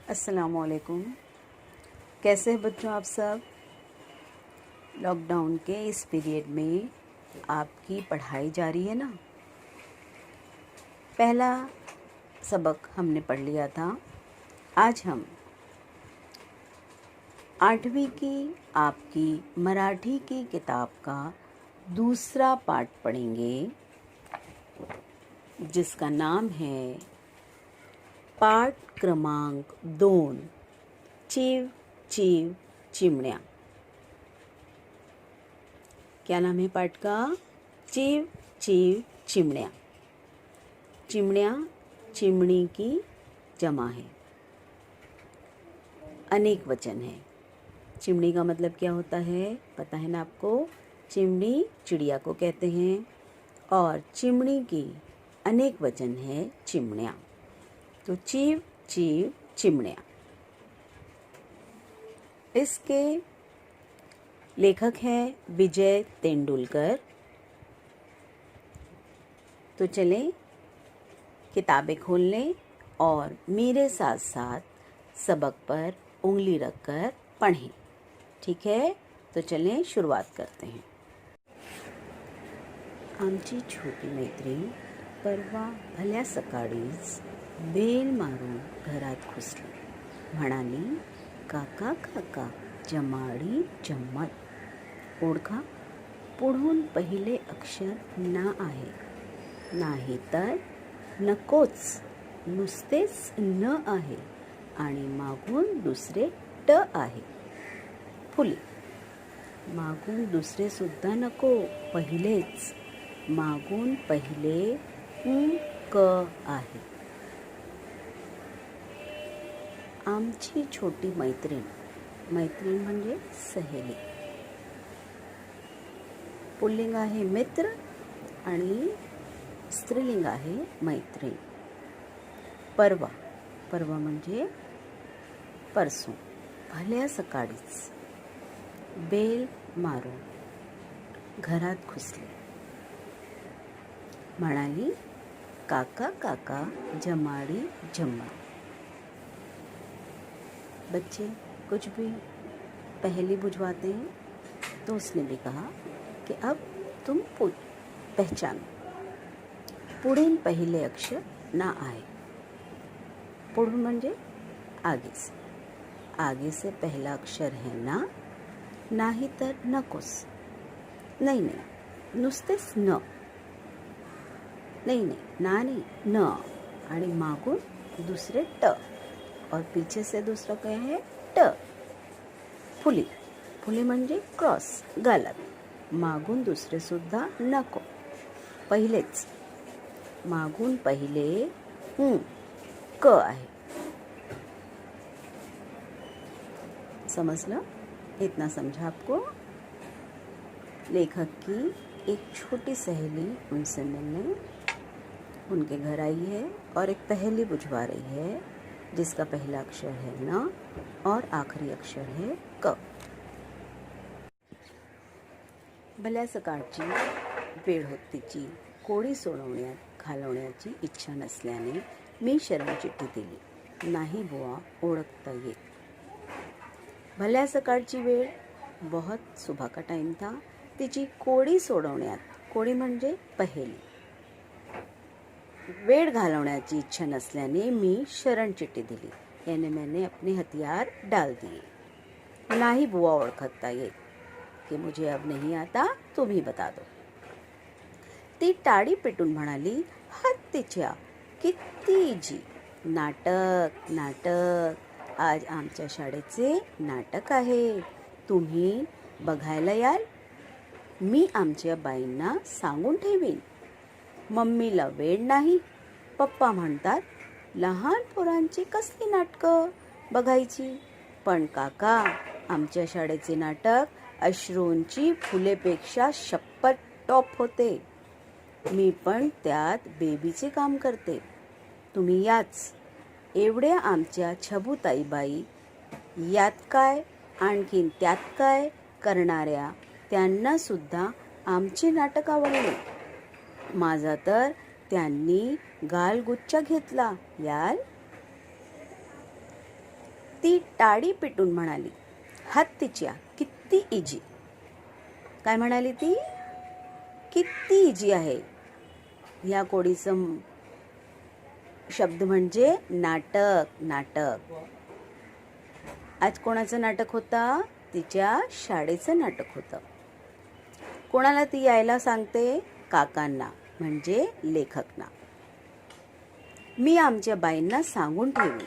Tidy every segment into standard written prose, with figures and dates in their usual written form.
अस्सलामुअलैकुम। कैसे हैं बच्चों आप सब? लॉकडाउन के इस पीरियड में आपकी पढ़ाई जारी है ना? पहला सबक हमने पढ़ लिया था। आज हम 8वीं की आपकी मराठी की किताब का दूसरा पार्ट पढ़ेंगे, जिसका नाम है पाठ क्रमांक 2, चिव चिव चिमण्या। क्या नाम है पाठ का? चिव चिव चिमण्या। चिमण्या चिमनी की जमा है, अनेक वचन है। चिमनी का मतलब क्या होता है पता है ना आपको? चिमनी चिड़िया को कहते हैं और चिमनी की अनेक वचन है चिमण्या। तो चिव चिव चिमण्या। इसके लेखक हैं विजय तेंदुलकर। तो चलें किताबें खोल लें और मेरे साथ साथ सबक पर उंगली रखकर पढ़ें, ठीक है? तो चलें शुरुआत करते हैं। आमची छोटी मैत्रीण परवा भल्या सकाळीच बेल मारून घरात घुसली. म्हणाली, काका काका जमाडी जम्मत. ओळखा, पुढून पहिले अक्षर ना आहे, नाही तर नकोच, नुसतेच न आहे आणि मागून दुसरे ट आहे. फुले, मागून दुसरे सुद्धा नको, पहिलेच. मागून पहिले क आहे. आमची छोटी मैत्रीण. मैत्रीण म्हणजे सहेली. पुल्लिंग आहे मित्र आणि स्त्रीलिंग आहे मैत्रीण. परवा, परवा म्हणजे परसों. भल्या सकाळीच बेल मारून घरात घुसली. म्हणाली, काका काका जमाडी जम्मत. बच्चे कुछ भी पहेली बुझवाते हैं, तो उसने भी कहा कि अब तुम पहचानो. पुढील पहिले अक्षर ना आहे. पुढून म्हणजे आगे से. आगे से पहला अक्षर है ना, नाही तर नकोस. नहीं नहीं, नुसतेच न. नहीं नहीं, ना नहीं, न. आणि मागून दूसरे ट और पीछे से दूसरा क्या है? ट. फुली, फुली म्हणजे क्रॉस, गालात. मागून दुसरे सुद्धा नको, पहिलेच. मागून पहिले क आहे. समझ लो? इतना समझा आपको? लेखक की एक छोटी सहेली उनसे मिलने उनके घर आई है और एक पहेली बुझवा रही है, जिसका पहला अक्षर है न और आखिरी अक्षर है क. भल्या सकाळची वेळ होती तिची. कोडी सोडवण्यात घालवण्याची इच्छा नसल्याने मी शरणचिठ्ठी दिली. नाही बुवा ओळखता येत. भल्या सकाळची वेळ, बहुत सुबह का टाइम था. तिची कोडी सोडवण्यात, कोडी म्हणजे पहेली, वेळ घालवण्याची इच्छा नसल्याने मी शरणचिठ्ठी दिली. यानी मैंने अपने हथियार डाल दिए. नाही बुआ ओळखता येत, कि मुझे अब नहीं आता, तुम ही बता दो. ती टाळी पेटून म्हणाली, हत्तीच्या, किती इजी. नाटक नाटक, आज आमच्या शाळेचे नाटक आहे, तुम्ही बघायला याल? मी आमच्या बाईंना सांगून ठेवीन. मम्मीला वेळ नाही. पप्पा म्हणतात, लहान पोरांची कसली नाटकं बघायची. पण काका, आमच्या शाळेचे नाटक अश्रूंची फुलेपेक्षा शप्पथ टॉप होते. मी पण त्यात बेबीचे काम करते. तुम्ही याच. एवढ्या आमच्या छबुताईबाई, यात काय आणखीन त्यात काय करणाऱ्या, त्यांना सुद्धा आमचे नाटक आवडले. माझा तर त्यांनी गालगुच्चा घेतला. याल? ती टाळी पिटून म्हणाली, हत्तीच्या किती इजी. काय म्हणाली ती? किती इजी आहे. या कोडीचं शब्द म्हणजे नाटक. नाटक. आज कोणाचं नाटक होतं? तिच्या शाळेचं नाटक होतं. कोणाला ती यायला सांगते? काकांना, म्हणजे लेखकना. मी आमच्या बाईंना सांगून ठेवीन.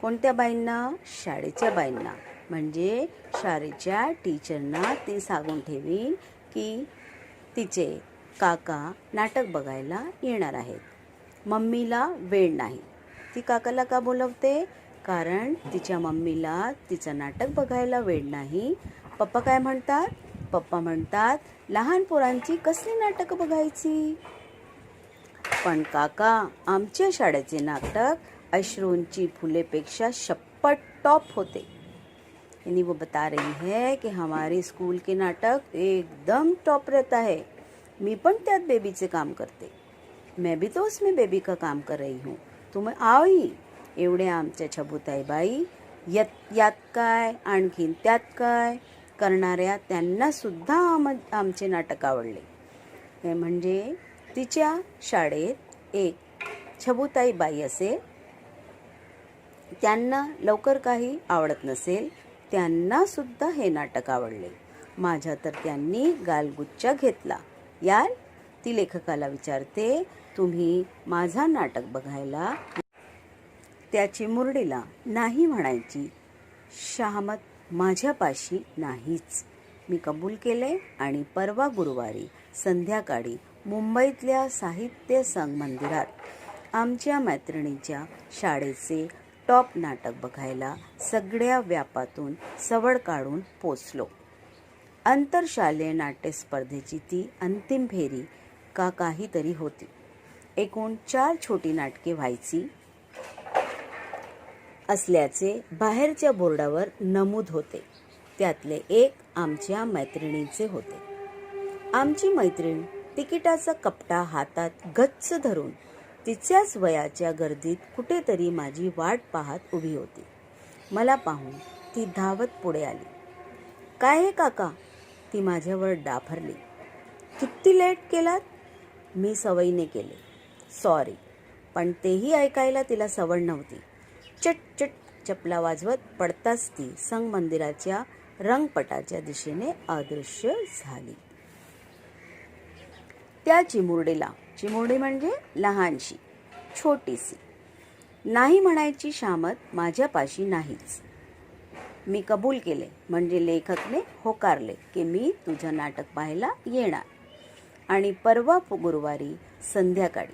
कोणत्या बाईंना? शाळेच्या बाईंना, म्हणजे शाळेच्या टीचरना ती सांगून ठेवीन की तिचे काका नाटक बघायला येणार आहेत. मम्मीला वेळ नाही. ती काकाला का बोलवते? कारण तिच्या मम्मीला तिचं नाटक बघायला वेळ नाही. पप्पा काय म्हणतात? पप्पा म्हणतात, लहान पोरांची कसली नाटकं बघायची. पण काका, आमच्या शाळेचे नाटक अश्रूंची फुलेपेक्षा शप्पथ टॉप होते. यानी वो बता रही है कि हमारे स्कूल के नाटक एकदम टॉप रहता है. मी पण त्यात बेबीचे काम करते. मैं भी तो उसमें बेबी का काम कर रही हूँ. तुम्ही आओ ही. एवढे आमच्या छबुताई बाई यात काय आणखीन त्यात काय करणाऱ्या त्यांना सुद्धा आमचे नाटक आवडले. हे म्हणजे तिच्या शाळेत एक छबुताई बाई असेल, त्यांना लवकर काही आवडत नसेल, त्यांना सुद्धा हे नाटक आवडले. माझ्या तर त्यांनी गालगुच्चा घेतला. याल? ती लेखकाला विचारते, तुम्ही माझा नाटक बघायला? त्याची मुरडीला नाही म्हणायची शहामत माझ्यापाशी नाहीच. मी कबूल केले आणि परवा गुरुवारी संध्याकाळी मुंबईतल्या साहित्य संगमंदिरात आमच्या मैत्रिणीच्या शाळेचे टॉप नाटक बघायला सगळ्या व्यापातून सवड काढून पोचलो. आंतरशालेय नाट्य स्पर्धेची ती अंतिम फेरी का काहीतरी होती. एकूण 4 छोटी नाटके व्हायची असल्याचे बाहेरच्या बोर्डावर नमूद होते. त्यातले एक आमच्या मैत्रिणीचे होते. आमची मैत्रीण तिकिटाचा कपटा हातात गच्च धरून तिच्याच वयाच्या गर्दीत कुठेतरी माझी वाट पाहत उभी होती. मला पाहून ती धावत पुढे आली. काय हे काका? ती माझ्यावर डाफरली. किती लेट केलात? मी सवयीने केले. सॉरी. पण तेही ऐकायला तिला सवड नव्हती. चट चपला वाजवत पडताच ती संगमंदिराच्या रंगपटाच्या दिशेने अदृश्य झाली. त्या चिमुरडीला, चिमुरडी म्हणजे लहानशी, छोटीशी, नाही म्हणायची शामत माझ्यापाशी नाहीच. मी कबूल केले म्हणजे लेखकने होकारले की मी तुझं नाटक पाहायला येणार. आणि परवा गुरुवारी संध्याकाळी,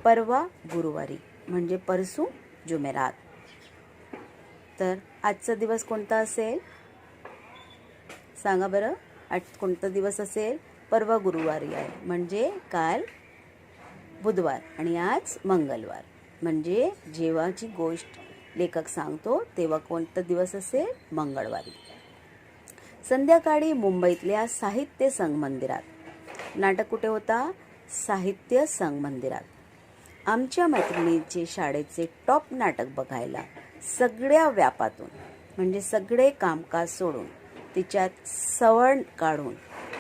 परवा गुरुवारी म्हणजे परसू जुमेरात. तर आजचा दिवस कोणता असेल? सांगा बरं, आज कोणता दिवस असेल? परवा गुरुवारी आहे म्हणजे काल बुधवार आणि आज मंगळवार. म्हणजे जेव्हाची गोष्ट लेखक सांगतो तेव्हा कोणता दिवस असेल? मंगळवारी. संध्याकाळी मुंबईतल्या साहित्य संगमंदिरात. नाटक कुठे होता? साहित्य संगमंदिरात. आमच्या मैत्रिणीचे शाळेचे टॉप नाटक बघायला सगळ्या व्यापातून, म्हणजे सगळे कामकाज सोडून, तिच्यात सवड काढून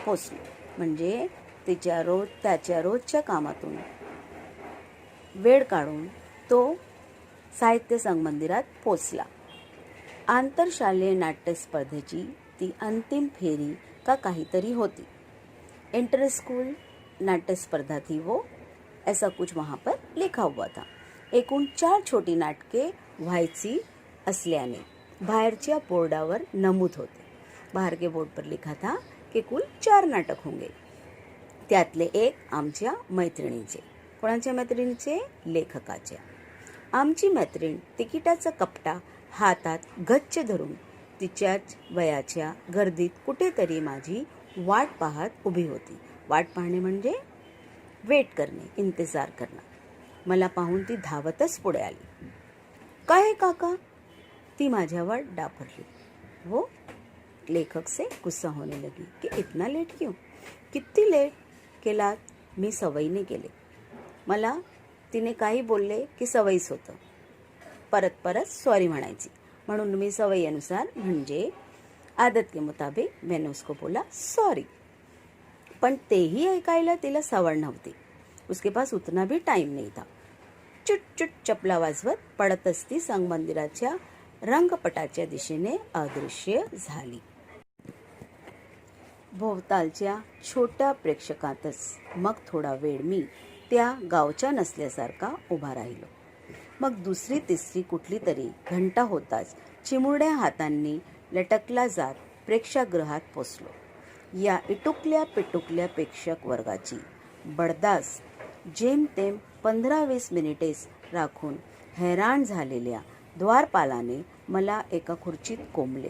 पोचलो. म्हणजे त्याच्या रोजच्या कामातून वेळ काढून तो साहित्य संगमंदिरात पोचला. आंतरशालेय नाट्य स्पर्धेची ती अंतिम फेरी का काहीतरी होती. इंटर स्कूल नाट्य स्पर्धा थी वो, ऐसा कुछ वहाँ पर लिखा हुआ था. एकूण 4 छोटी नाटके व्हायची असल्याने बाहेरच्या बोर्डावर नमूद होते. बाहर के बोर्ड पर लिखा था कि कुल 4 नाटक होंगे. त्यातले एक आमच्या मैत्रिणीचे. कोणाच्या मैत्रिणीचे? लेखकाच्या. आमची मैत्रीण तिकिटाचा कपटा हातात गच्च धरून तिच्याच वयाच्या गर्दीत कुठेतरी माझी वाट पाहत उभी होती. वाट पाहणे म्हणजे वेट करणे, इंतजार करणं. मला पाहून ती धावतच पुढे आली. काय है काका? ती माझ्यावर डाफरली. वो लेखक से गुस्सा होने लगी कि इतना लेट क्यों? किती लेट केलात? मी सवयीने केले. मला तिने काही बोलले की सवयीच होतं. परत सॉरी म्हणायची. म्हणून मी सवयीनुसार म्हणजे आदत के मुताबिक मैंने उसको बोला सॉरी। पण तेही ऐकायला तिला सवड नव्हती। उसके पास उतना भी टाइम नहीं था। चुट चुट चपला वाजवत पडत असती संगमंदिराच्या रंगपटाच्या दिशेने अदृश्य झाली। भोवतालच्या छोट्या प्रेक्षकातच मग थोडा वेळ मी त्या गावच्या नसल्यासारखा उभा राहिलो। मग दुसरी तिसरी कुठली तरी घंटा होताच चिमुरड्या हातांनी लटकला जात प्रेक्षागृहात पोचलो। या इटुकल्या पिटुकल्या प्रेक्षक वर्गाची बडदास जेमतेम 15-20 मिनिटेच राखून हैराण झालेल्या द्वारपालाने मला एका खुर्चीत कोंबले।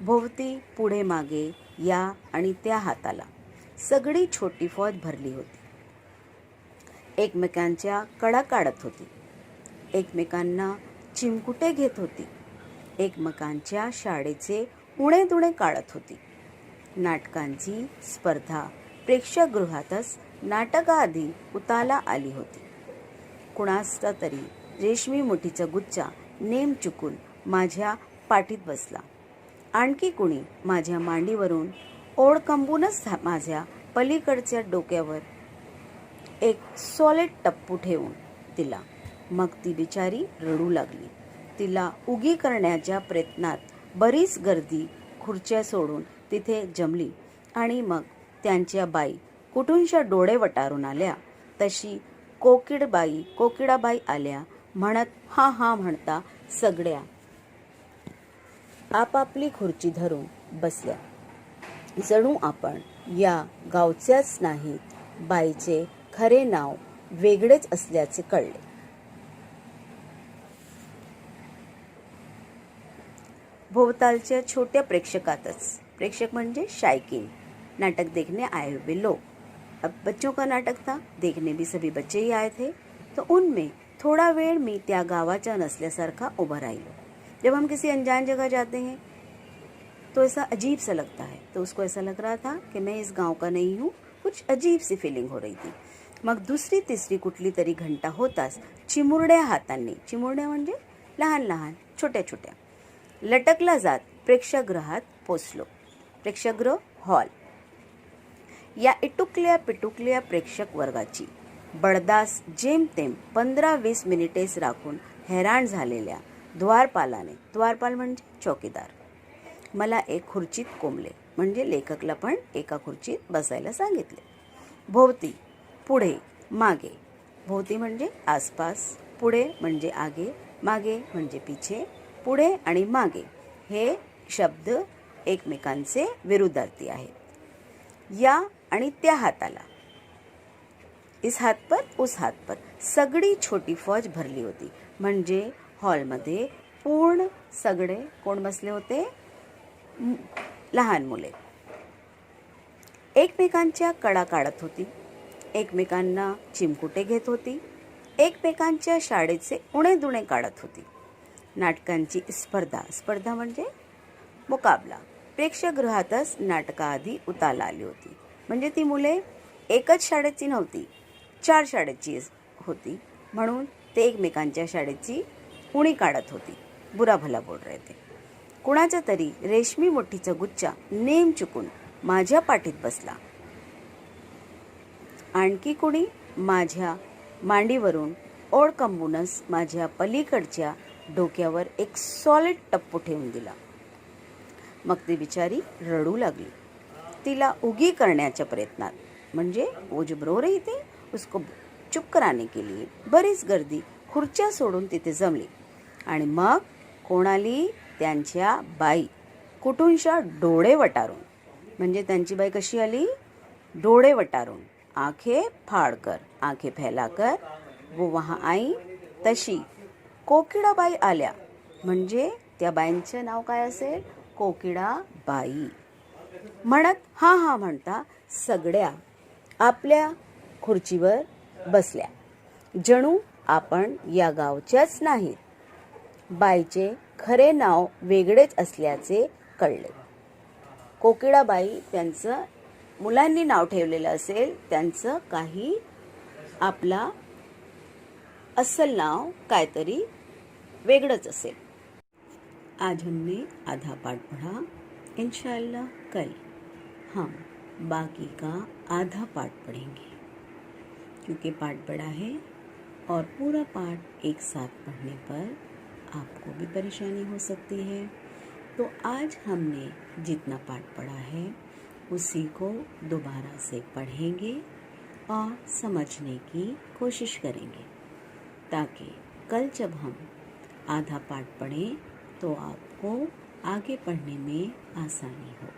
भोवती पुढे मागे या आणि त्या हाताला सगळी छोटी फौज भरली होती। एकमेकांच्या कडा काढत होती, एकमेकांना चिमकुटे घेत होती, एकमेकांच्या शाळेचे उणे दुणे काढत होती। नाटकांची स्पर्धा प्रेक्षागृहातच नाटकाआधी उताला आली होती। कुणाचा तरी रेशमी मुठीचा गुच्छा नेम चुकून माझ्या पाठीत बसला। आणखी कुणी माझ्या मांडीवरून ओढकंबूनच माझ्या पलीकडच्या डोक्यावर एक सॉलिड टप्पू ठेवून दिला। मग ती बिचारी रडू लागली। तिला उगी करण्याच्या प्रयत्नात बरीच गर्दी खुर्च्या सोडून तिथे जमली आणि मग त्यांच्या बाई कुठूनशा डोळे वटारून आल्या तशी कोकिडाबाई आल्या म्हणत हा हा म्हणता सगळ्या आपापली खुर्ची धरून बसल्या। जणू आपण या गावच्याच नाहीत, बाईचे खरे नाव वेगळेच असल्याचे कळले। भोवतालच्या छोट्या प्रेक्षकातच, प्रेक्षक म्हणजे शायकीन, नाटक देखने आए हुए लोग। अब बच्चों का नाटक था, देखने भी सभी बच्चे ही आए थे, तो उनमें थोड़ा वेळ मी त्या गावाच्या नसल्यासारखा उभा राहिलो। जब हम किसी अनजान जगह जाते हैं तो ऐसा अजीब सा लगता है, तो उसको ऐसा लग रहा था कि मैं इस गांव का नहीं हूँ। कुछ अजीब सी फीलिंग हो रही थी। मग दुसरी तिसरी कुठली तरी घंटा होताच चिमुरड्या हातांनी, चिमुरड्या म्हणजे लहान लहान छोट्या छोट्या, लटकला जात प्रेक्षागृहात पोचलो। प्रेक्षागृह हॉल। या इटुकल्या पिटुकल्या प्रेक्षक वर्गाची बडदास जेमतेम 15-20 मिनिटेच राखून हैराण झालेल्या द्वारपालाने, द्वारपाल म्हणजे चौकीदार, मला एक खुर्चीत कोंबले, म्हणजे लेखकला पण एका खुर्चीत बसायला सांगितले। भोवती पुढे मागे, भोवती म्हणजे आसपास, पुढे म्हणजे आगे, मागे म्हणजे पीछे। पुढे आणि मागे हे शब्द एकमेकांचे विरुद्धार्थी आहेत। या आणि त्या हाताला, इस हात पर उस हात पर सगळी छोटी फौज भरली होती। म्हणजे हॉलमध्ये पूर्ण सगळे कोण बसले होते? लहान मुले एकमेकांच्या कडा काढत होती, एकमेकांना चिमकुटे घेत होती, एकमेकांच्या शाळेचे उणे दुणे काढत होती। नाटकांची स्पर्धा, स्पर्धा म्हणजे मुकाबला, प्रेक्षागृहातच नाटकाआधी उताला आली होती। म्हणजे ती मुले एकच शाळेची नव्हती, 4 शाळेची होती, म्हणून ते एकमेकांच्या शाळेची उणी काढत होती, बुरा भला बोल रहे थे। कुणाचा तरी रेशमी मुठीचा गुच्छा नेम चुकून माझ्या पाठीत बसला। आणखी कुणी माझ्या मांडीवरून ओढकंबूनच माझ्या पलीकडच्या डोक्यावर एक सॉलिड टप्पू ठेवून दिला। मग ती बिचारी रडू लागली। तिला उगी करण्याच्या प्रयत्नात, म्हणजे वो जो रो रही थी उसको चुप कराने के लिए बरीच गर्दी खुर्च्या सोडून तिथे जमली। आणि मग कोण आली? त्यांच्या बाई कुठूनशा डोळे वटारून, म्हणजे त्यांची बाई कशी आली? डोळे वटारून, आंखें फाड़कर, आंखें फैलाकर वो वहाँ आई। तशी कोकिडाबाई आल्या, म्हणजे त्या बाईंचं नाव काय असेल? कोकिडाबाई। म्हणत हा हा म्हणता सगळ्या आपल्या खुर्चीवर बसल्या। जणू आपण या गावच्याच नाहीत, बाईचे खरे नाव वेगळेच असल्याचे कळले। कोकिडाबाई त्यांचं मुलांनी नाव ठेवलेलं असेल, त्यांचं काही आपला अस्सल नाव काहीतरी वेगळंच असेल। आज हमने आधा पाठ पढ़ा। इंशाअल्लाह कल हम बाकी का आधा पाठ पढ़ेंगे, क्योंकि पाठ बड़ा है और पूरा पाठ एक साथ पढ़ने पर आपको भी परेशानी हो सकती है। तो आज हमने जितना पाठ पढ़ा है उसी को दोबारा से पढ़ेंगे और समझने की कोशिश करेंगे, ताकि कल जब हम आधा पाठ पढ़ें तो आपको आगे पढ़ने में आसानी हो।